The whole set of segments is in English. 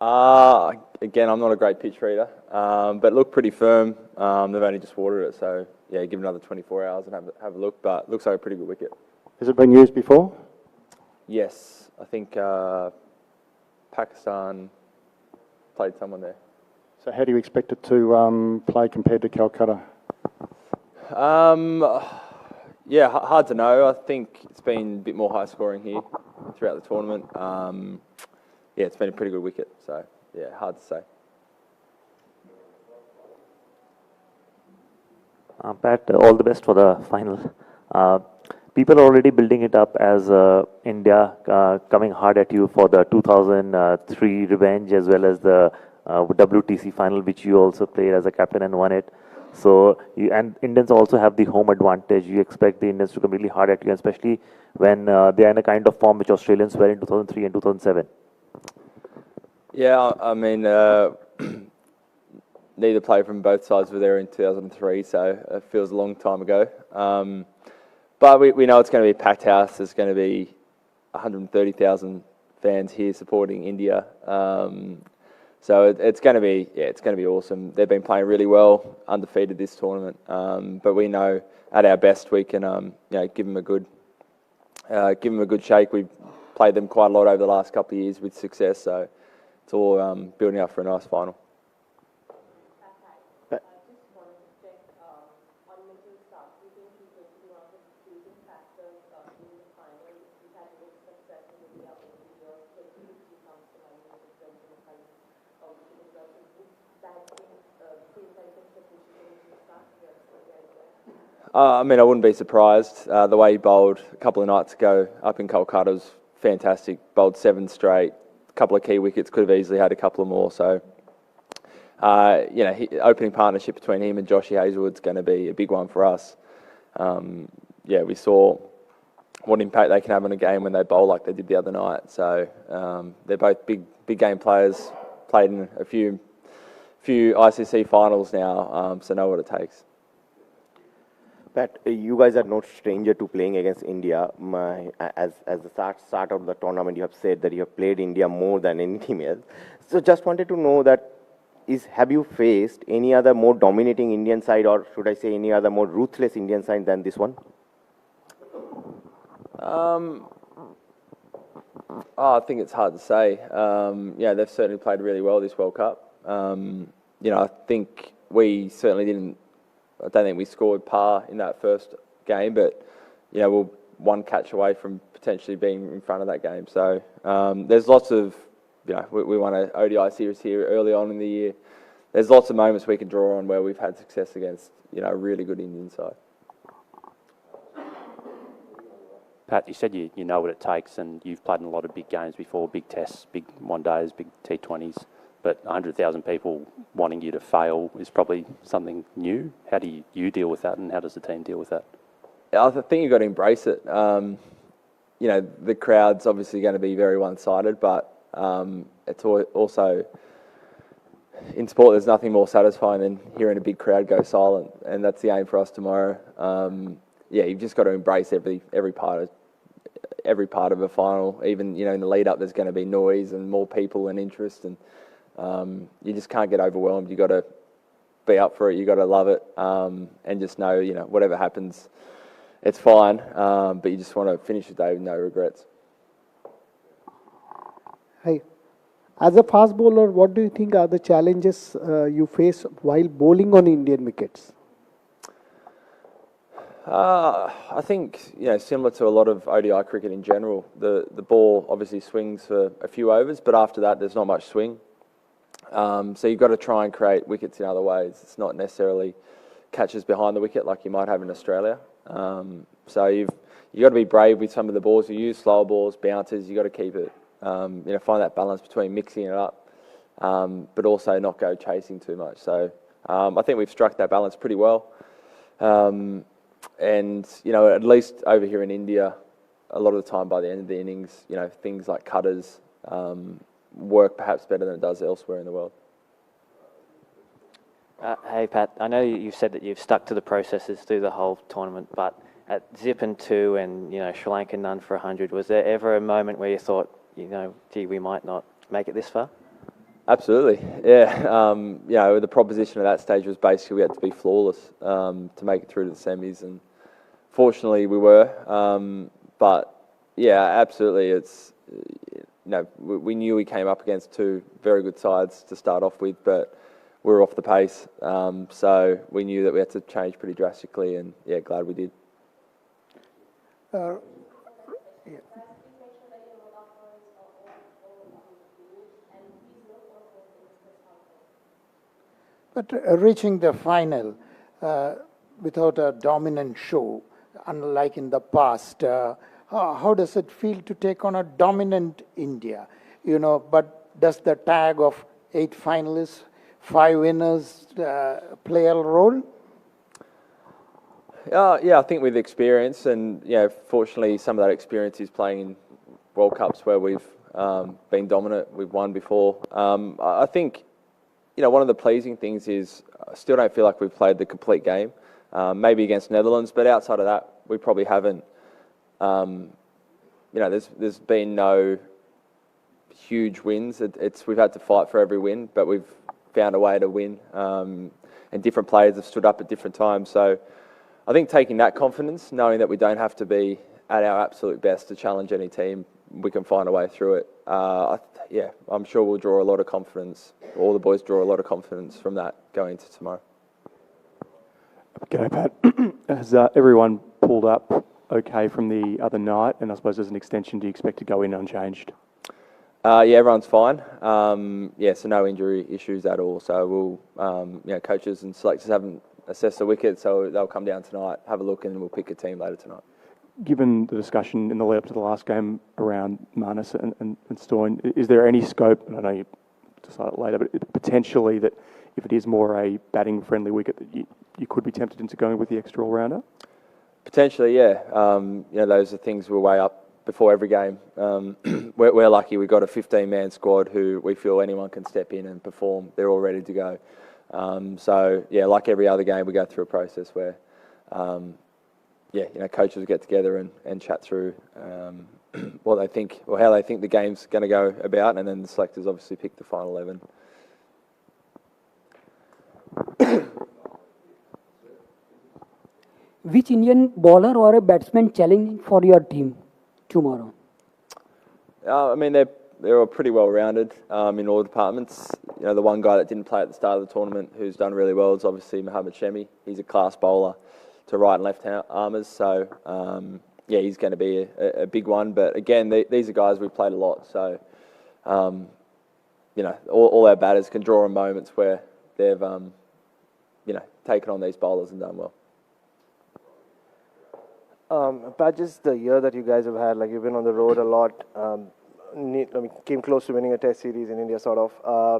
Again, I'm not a great pitch reader, but looked pretty firm. They've only just watered it, so yeah, give it another 24 hours and have a look. But looks like a pretty good wicket. Has it been used before? Yes, I think Pakistan played someone there. So how do you expect it to play compared to Calcutta? Yeah, hard to know. I think it's been a bit more high scoring here throughout the tournament. Yeah, it's been a pretty good wicket, so yeah, hard to say. Pat, all the best for the final. People are already building it up as India coming hard at you for the 2003 revenge as well as the WTC final, which you also played as a captain and won it. So, and Indians also have the home advantage. You expect the Indians to come really hard at you, especially when they are in a kind of form which Australians were in 2003 and 2007. Yeah, I mean, neither player from both sides were there in 2003, so it feels a long time ago. But we know it's going to be a packed house. There's going to be 130,000 fans here supporting India. So it's going to be awesome. They've been playing really well, undefeated this tournament. But we know at our best we can give them a good shake. We've played them quite a lot over the last couple of years with success. So it's all building up for a nice final. I mean, I wouldn't be surprised. The way he bowled a couple of nights ago up in Kolkata was fantastic. Bowled 7 straight, a couple of key wickets, could have easily had a couple of more. So, opening partnership between him and Joshy Hazlewood's going to be a big one for us. We saw what impact they can have on a game when they bowl like they did the other night. So they're both big game players. Played in a few ICC finals now, so know what it takes. Pat, you guys are not stranger to playing against India. As the start of the tournament, you have said that you have played India more than any team else. So just wanted to know that have you faced any other more dominating Indian side, or should I say any other more ruthless Indian side than this one? I think it's hard to say. They've certainly played really well this World Cup. I think we certainly I don't think we scored par in that first game, but we're one catch away from potentially being in front of that game. So there's lots of, we won an ODI series here early on in the year. There's lots of moments we can draw on where we've had success against, a really good Indian side. Pat, you said you know what it takes, and you've played in a lot of big games before, big tests, big one-days, big T20s. But 100,000 people wanting you to fail is probably something new. How do you deal with that, and how does the team deal with that? I think you've got to embrace it. The crowd's obviously going to be very one-sided, but it's also, in sport, there's nothing more satisfying than hearing a big crowd go silent, and that's the aim for us tomorrow. You've just got to embrace every part of a final. Even in the lead-up, there's going to be noise and more people and interest, and you just can't get overwhelmed. You got to be up for it. You got to love it, and just know, whatever happens, it's fine. But you just want to finish the day with no regrets. Hi, as a fast bowler, what do you think are the challenges you face while bowling on Indian wickets? I think similar to a lot of ODI cricket in general, the ball obviously swings for a few overs, but after that, there's not much swing. So you've got to try and create wickets in other ways. It's not necessarily catches behind the wicket like you might have in Australia. So you've got to be brave with some of the balls you use, slower balls, bouncers. You've got to keep it, find that balance between mixing it up, but also not go chasing too much. So I think we've struck that balance pretty well. And at least over here in India, a lot of the time by the end of the innings, things like cutters work perhaps better than it does elsewhere in the world. Hey Pat, I know you've said that you've stuck to the processes through the whole tournament, but at Zip and 2 and Sri Lanka none for 100, was there ever a moment where you thought, gee, we might not make it this far? Absolutely, yeah. The proposition at that stage was basically we had to be flawless to make it through to the semis, and fortunately we were. But yeah, absolutely, it's we knew we came up against two very good sides to start off with, but we were off the pace, so we knew that we had to change pretty drastically, and yeah, glad we did. But reaching the final without a dominant show, unlike in the past, how does it feel to take on a dominant India? But does the tag of 8 finalists, 5 winners play a role? Yeah, I think with experience, and fortunately some of that experience is playing in World Cups where we've been dominant, we've won before. I think one of the pleasing things is I still don't feel like we've played the complete game, maybe against Netherlands, but outside of that, we probably haven't. There's been no huge wins. We've had to fight for every win, but we've found a way to win, and different players have stood up at different times. So I think taking that confidence, knowing that we don't have to be at our absolute best to challenge any team, we can find a way through it. I'm sure we'll draw a lot of confidence. All the boys draw a lot of confidence from that going into tomorrow. G'day, Pat. Has everyone pulled up okay from the other night? And I suppose as an extension, do you expect to go in unchanged? Everyone's fine. So no injury issues at all. So we'll, coaches and selectors haven't assessed the wicket, so they'll come down tonight, have a look, and we'll pick a team later tonight. Given the discussion in the lead-up to the last game around Marnus and Stoyne, is there any scope, and I know you decide it later, but potentially that if it is more a batting-friendly wicket, that you could be tempted into going with the extra all-rounder? Potentially, yeah. Those are things we'll weigh up before every game. We're lucky we've got a 15-man squad who we feel anyone can step in and perform. They're all ready to go. Like every other game, we go through a process where coaches get together and chat through what they think or how they think the game's going to go about, and then the selectors obviously pick the final 11. Which Indian bowler or a batsman challenging for your team tomorrow? They're all pretty well rounded in all departments. The one guy that didn't play at the start of the tournament who's done really well is obviously Mohammad Shami. He's a class bowler to right and left armers, so he's going to be a big one. But again, these are guys we've played a lot, so all our batters can draw on moments where they've taken on these bowlers and done well. Pat, just the year that you guys have had, like you've been on the road a lot, came close to winning a test series in India, sort of,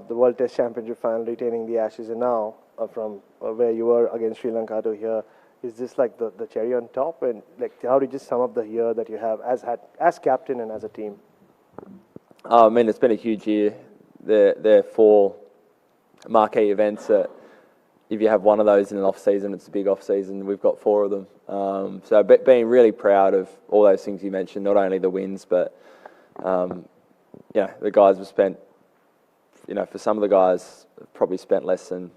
the World Test Championship final, retaining the Ashes, and now from where you were against Sri Lanka to here, is this like the cherry on top? And like, how do you just sum up the year that you have as captain and as a team? It's been a huge year. There are 4 marquee events that if you have one of those in an off-season, it's a big off-season. We've got 4 of them. So being really proud of all those things you mentioned, not only the wins, but, the guys have spent, for some of the guys, probably spent less than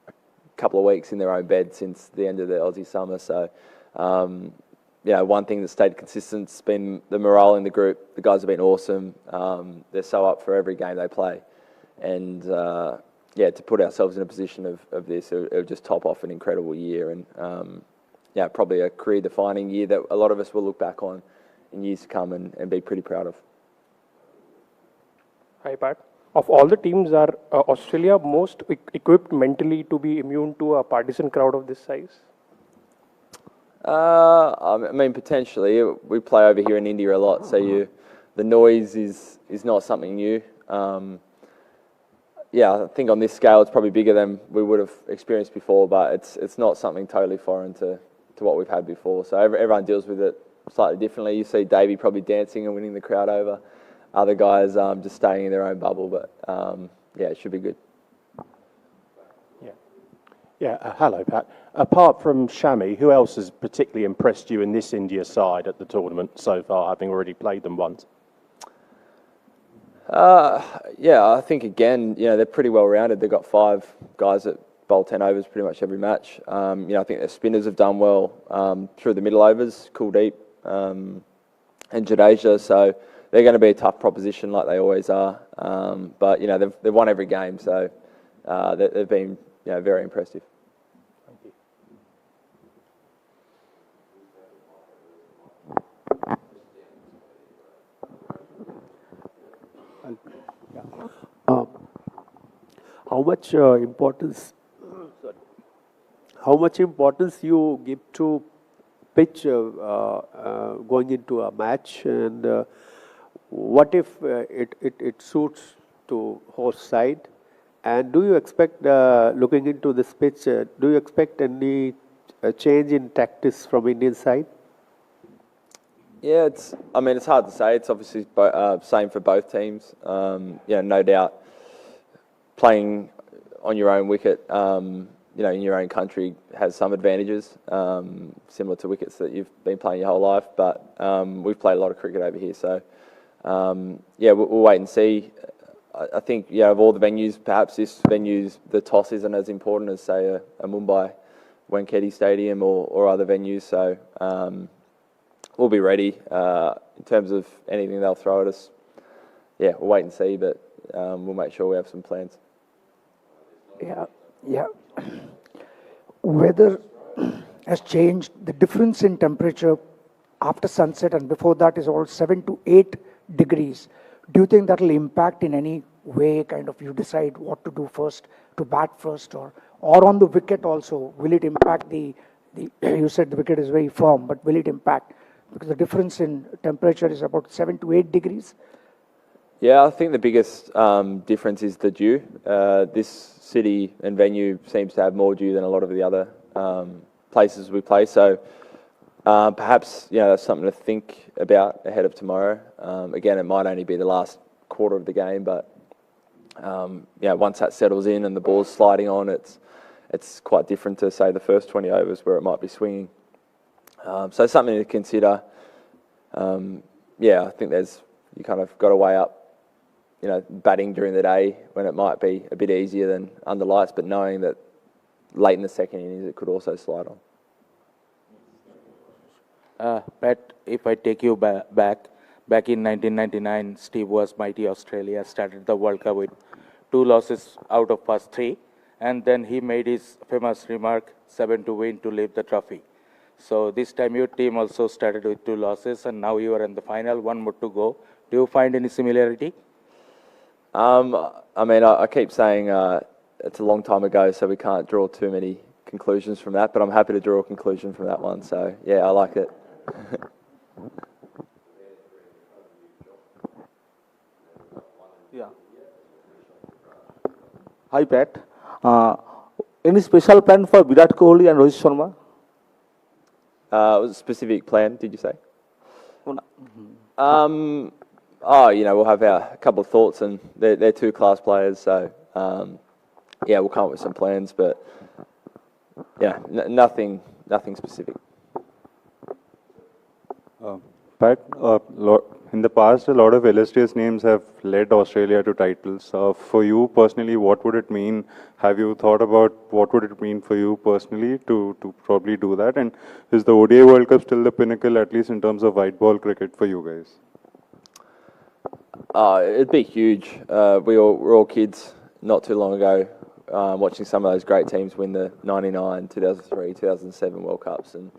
a couple of weeks in their own bed since the end of the Aussie summer. So, one thing that stayed consistent has been the morale in the group. The guys have been awesome. They're so up for every game they play. And, to put ourselves in a position of this, it would just top off an incredible year, and probably a career-defining year that a lot of us will look back on in years to come and be pretty proud of. Hi, Pat. Of all the teams, are Australia most equipped mentally to be immune to a partisan crowd of this size? Potentially. We play over here in India a lot, so the noise is not something new. I think on this scale it's probably bigger than we would have experienced before, but it's not something totally foreign to what we've had before. So everyone deals with it slightly differently. You see Davey probably dancing and winning the crowd over. Other guys just staying in their own bubble, but it should be good. Hello, Pat. Apart from Shami, who else has particularly impressed you in this India side at the tournament so far, having already played them once? Yeah, I think again, they're pretty well rounded. They've got 5 guys that bowl 10 overs pretty much every match. I think their spinners have done well through the middle overs, Kuldeep and Jadeja. So they're going to be a tough proposition like they always are. But they've won every game, so they've been very impressive. How much importance? How much importance you give to pitch going into a match, and what if it suits to horse side? And do you expect, looking into this pitch, do you expect any change in tactics from Indian side? Yeah, it's hard to say. It's obviously same for both teams. No doubt, playing on your own wicket, in your own country has some advantages, similar to wickets that you've been playing your whole life. But we've played a lot of cricket over here, so we'll wait and see. I think of all the venues, perhaps this venue's the toss isn't as important as say a Mumbai Wankhede Stadium or other venues. So we'll be ready in terms of anything they'll throw at us. Yeah, we'll wait and see, but we'll make sure we have some plans. Yeah. Weather has changed. The difference in temperature after sunset and before that is all 7 to 8 degrees. Do you think that will impact in any way, kind of you decide what to do first, to bat first, or on the wicket also? Will it impact you said the wicket is very firm, but will it impact? Because the difference in temperature is about 7 to 8 degrees. Yeah, I think the biggest difference is the dew. This city and venue seems to have more dew than a lot of the other places we play. So perhaps that's something to think about ahead of tomorrow. Again, it might only be the last quarter of the game, but once that settles in and the ball's sliding on, it's quite different to say the first 20 overs where it might be swinging. So something to consider. I think you kind of got to weigh up, batting during the day when it might be a bit easier than under lights, but knowing that late in the second innings it could also slide on. Pat, if I take you back in 1999, Steve was mighty Australia, started the World Cup with 2 losses out of past 3, and then he made his famous remark, 7 to win to lift the trophy. So this time your team also started with 2 losses, and now you are in the final, 1 more to go. Do you find any similarity? I keep saying it's a long time ago, so we can't draw too many conclusions from that, but I'm happy to draw a conclusion from that one. So, yeah, I like it. Yeah. Hi, Pat. Any special plan for Virat Kohli and Rohit Sharma? Was a specific plan, did you say? We'll have a couple of thoughts, and they're 2 class players, so we'll come up with some plans, but nothing specific. Pat, in the past, a lot of illustrious names have led Australia to titles. For you personally, what would it mean? Have you thought about what would it mean for you personally to probably do that? And is the ODI World Cup still the pinnacle, at least in terms of white ball cricket for you guys? It'd be huge. We're all kids not too long ago, watching some of those great teams win the 99, 2003, 2007 World Cups, and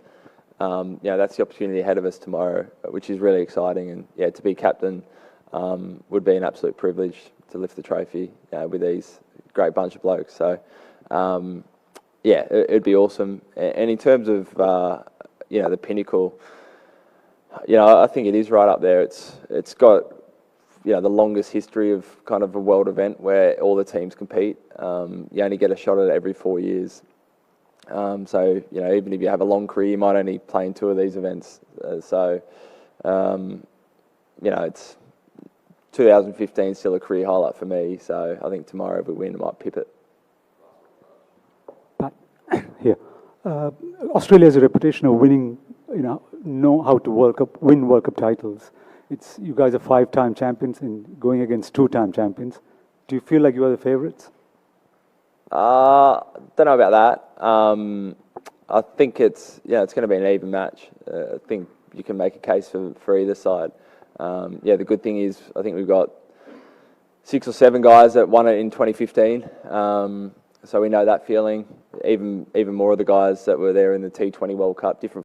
that's the opportunity ahead of us tomorrow, which is really exciting. And to be captain would be an absolute privilege to lift the trophy with these great bunch of blokes. So it'd be awesome. And in terms of the pinnacle, I think it is right up there. It's got the longest history of kind of a world event where all the teams compete. You only get a shot at it every 4 years. So, even if you have a long career, you might only play in 2 of these events. It's 2015 still a career highlight for me. So I think tomorrow if we win, I might pip it. Pat, here. Australia has a reputation of winning, know how to win World Cup titles. It's you guys are 5-time champions and going against 2-time champions. Do you feel like you are the favourites? Don't know about that. I think it's going to be an even match. I think you can make a case for either side. The good thing is I think we've got 6 or 7 guys that won it in 2015. So we know that feeling. Even more of the guys that were there in the T20 World Cup, different